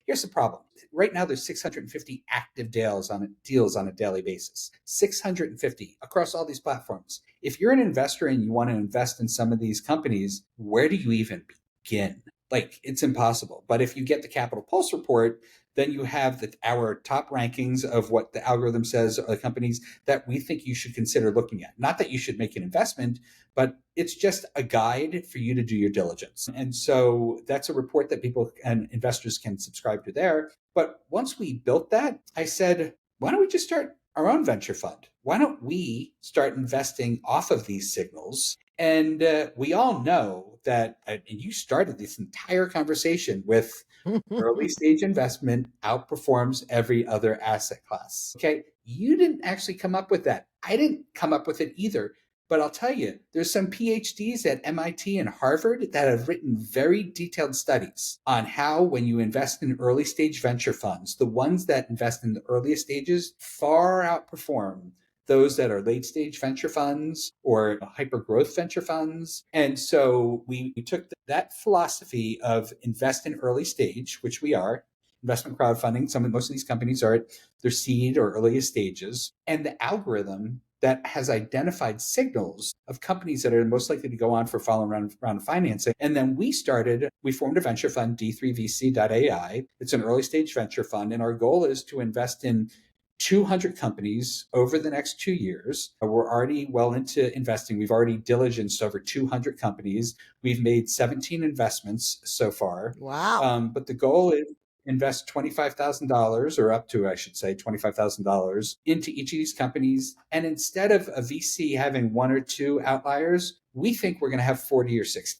Here's the problem. Right now, there's 650 active deals on a daily basis. 650 across all these platforms. If you're an investor and you want to invest in some of these companies, where do you even begin? Like, it's impossible. But if you get the Capital Pulse report, then you have our top rankings of what the algorithm says are the companies that we think you should consider looking at. Not that you should make an investment, but it's just a guide for you to do your diligence. And so that's a report that people and investors can subscribe to there. But once we built that, I said, why don't we just start our own venture fund? Why don't we start investing off of these signals? And we all know that, and you started this entire conversation with early stage investment outperforms every other asset class. Okay. You didn't actually come up with that. I didn't come up with it either. But I'll tell you, there's some PhDs at MIT and Harvard that have written very detailed studies on how, when you invest in early stage venture funds, the ones that invest in the earliest stages far outperform those that are late stage venture funds or hyper growth venture funds. And so we took that philosophy of invest in early stage, which we are, investment crowdfunding. Most of these companies are at their seed or earliest stages, and the algorithm that has identified signals of companies that are most likely to go on for following round of financing. And then we formed a venture fund, 𝗘𝗿𝗃𝗃.AI. It's an early stage venture fund. And our goal is to invest in 200 companies over the next 2 years. We're already well into investing. We've already diligenced over 200 companies. We've made 17 investments so far. Wow. But the goal is invest $25,000 or up to, I should say, $25,000 into each of these companies. And instead of a VC having one or two outliers, we think we're going to have 40 or 60.